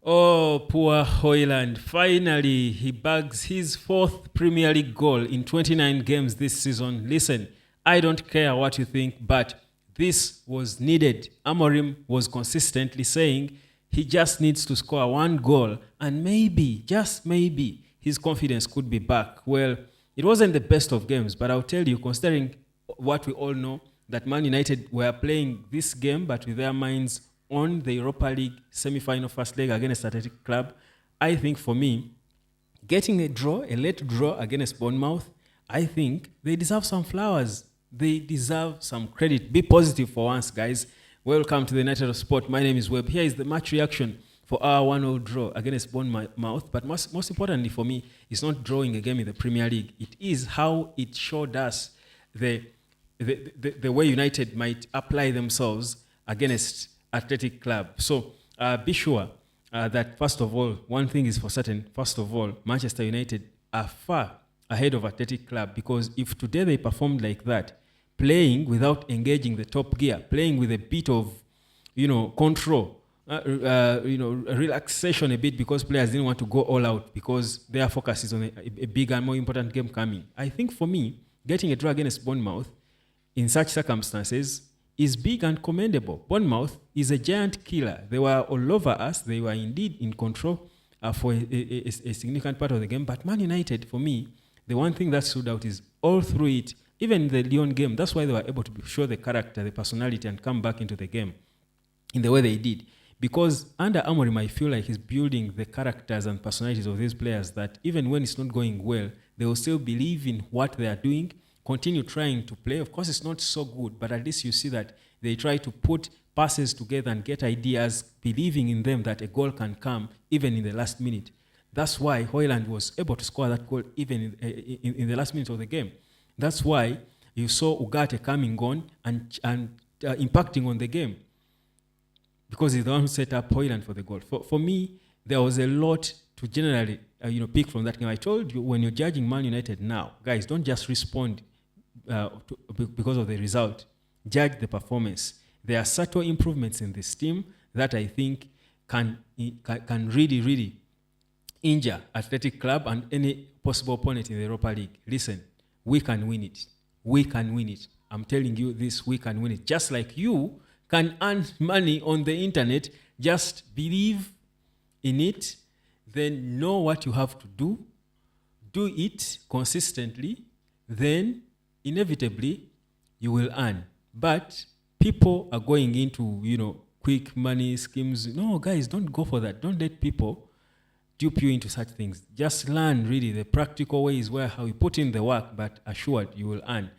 Oh, poor Hojlund. Finally, he bags his fourth Premier League goal in 29 games this season. Listen, I don't care what you think, but this was needed. Amorim was consistently saying he just needs to score one goal, and maybe, just maybe, his confidence could be back. Well, it wasn't the best of games, but I'll tell you, considering what we all know, that Man United were playing this game, but with their minds on the Europa League semi-final first leg against Athletic Club, I think for me, getting a late draw against Bournemouth, I think they deserve some flowers. They deserve some credit. Be positive for once, guys. Welcome to the United of Sport. My name is Webb. Here is the match reaction for our 1-0 draw against Bournemouth. But most importantly for me, it's not drawing a game in the Premier League. It is how it showed us the way United might apply themselves against Athletic Club. So be sure that, first of all, one thing is for certain. First of all, Manchester United are far ahead of Athletic Club, because if today they performed like that, playing without engaging the top gear, playing with a bit of, control, relaxation a bit, because players didn't want to go all out because their focus is on a big and more important game coming. I think for me, getting a draw against Bournemouth in such circumstances is big and commendable. Bournemouth is a giant killer. They were all over us. They were indeed in control for a significant part of the game. But Man United, for me, the one thing that stood out is all through it, even in the Lyon game, that's why they were able to show the character, the personality, and come back into the game in the way they did. Because under Amorim, I feel like he's building the characters and personalities of these players that even when it's not going well, they will still believe in what they are doing, continue trying to play. Of course, it's not so good, but at least you see that they try to put passes together and get ideas, believing in them that a goal can come even in the last minute. That's why Hojlund was able to score that goal even in the last minute of the game. That's why you saw Ugarte coming on and impacting on the game, because he's the one who set up Hojlund for the goal. For me, there was a lot to generally pick from that game. I told you, when you're judging Man United now, guys, don't just respond because of the result. Judge the performance. There are subtle improvements in this team that I think can really injure Athletic Club and any possible opponent in the Europa League. Listen, we can win it. We can win it. I'm telling you this, we can win it. Just like you can earn money on the internet, just believe in it, then know what you have to do it consistently, then inevitably you will earn. But people are going into, quick money schemes. No, guys, don't go for that. Don't let people dupe you into such things. Just learn really the practical ways where how you put in the work, but assured you will earn.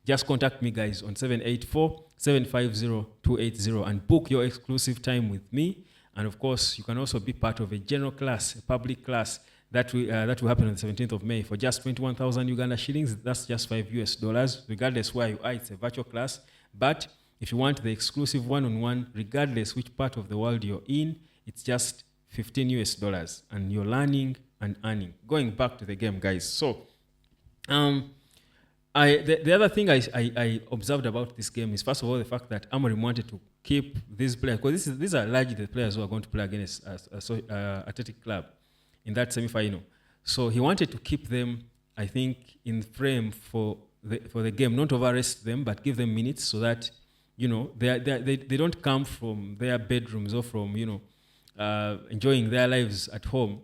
Just contact me, guys, on 784-750-280 and book your exclusive time with me. And of course, you can also be part of a general class, a public class that will happen on the 17th of May for just 21,000 Uganda shillings. That's just $5 regardless where you are. It's a virtual class. But if you want the exclusive one-on-one, regardless which part of the world you're in, it's just $15, and you're learning and earning. Going back to the game, guys. So, the other thing I observed about this game is, first of all, the fact that Amorim wanted to keep these players, because these are largely the players who are going to play against Athletic Club in that semi-final. So he wanted to keep them, I think, in frame for the game, not over-rest them, but give them minutes so that they don't come from their bedrooms or from enjoying their lives at home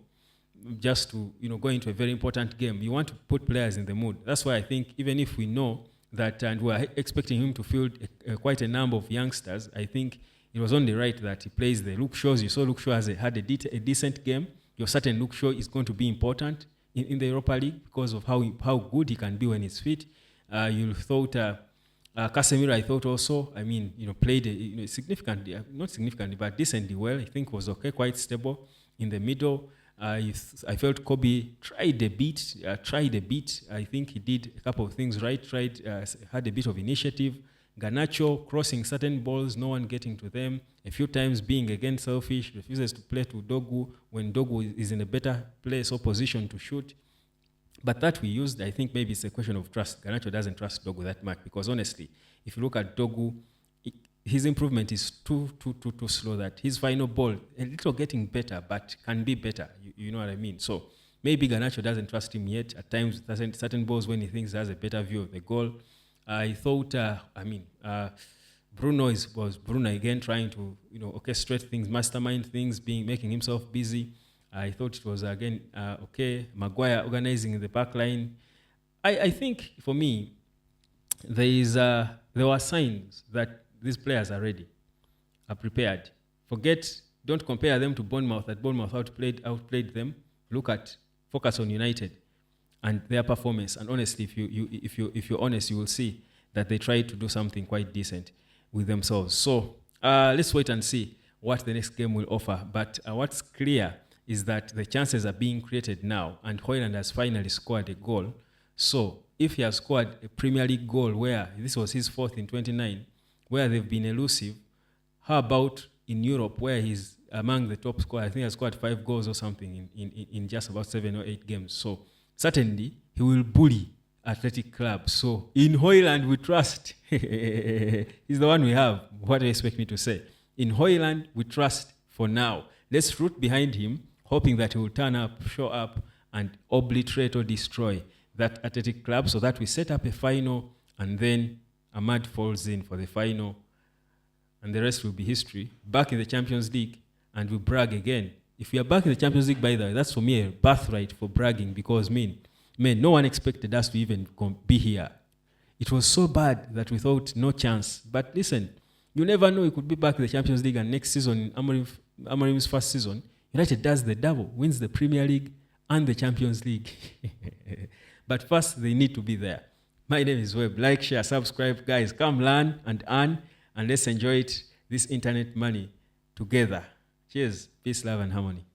just to go into a very important game. You want to put players in the mood. That's why I think, even if we know that, and we're expecting him to field quite a number of youngsters, I think it was only right that he plays the Luke Shaws. You saw Luke Shaw had a decent game. Your certain Luke Shaw is going to be important in the Europa League because of how good he can be when he's fit. You thought Casemiro, I thought also, played significantly, not significantly, but decently well. I think was okay, quite stable in the middle. I felt Kobe tried a bit. I think he did a couple of things right. Had a bit of initiative. Garnacho crossing certain balls, no one getting to them. A few times being again selfish, refuses to play to Dogu when Dogu is in a better place or position to shoot. But that we used, I think maybe it's a question of trust. Garnacho doesn't trust Dogu that much because honestly, if you look at Dogu, his improvement is too slow. That his final ball a little getting better, but can be better. You know what I mean? So maybe Garnacho doesn't trust him yet. At times, certain balls when he thinks he has a better view of the goal. I thought, Bruno was Bruno again, trying to orchestrate things, mastermind things, making himself busy. I thought it was again okay. Maguire organizing in the back line. I think for me, there were signs that these players are ready, are prepared. Don't compare them to Bournemouth. That Bournemouth outplayed them. Focus on United and their performance. And honestly, if you're honest, you will see that they tried to do something quite decent with themselves. So let's wait and see what the next game will offer. But what's clear is that the chances are being created now, and Hojlund has finally scored a goal. So if he has scored a Premier League goal, where this was his fourth in 29, where they've been elusive, how about in Europe, where he's among the top scorers? I think he has scored 5 goals or something in just about 7 or 8 games. So certainly he will bully Athletic Club. So in Hojlund we trust. He's the one we have. What do you expect me to say? In Hojlund we trust for now. Let's root behind him, hoping that he will turn up, show up, and obliterate or destroy that Athletic Club, so that we set up a final, and then Ahmad falls in for the final, and the rest will be history. Back in the Champions League, and we brag again. If we are back in the Champions League, by the way, that's for me a birthright for bragging, because no one expected us to even be here. It was so bad that we thought no chance. But listen, you never know, you could be back in the Champions League, and next season, Amorim's first season, United does the double, wins the Premier League and the Champions League. But first, they need to be there. My name is Webb. Like, share, subscribe. Guys, come learn and earn, and let's enjoy this internet money together. Cheers. Peace, love, and harmony.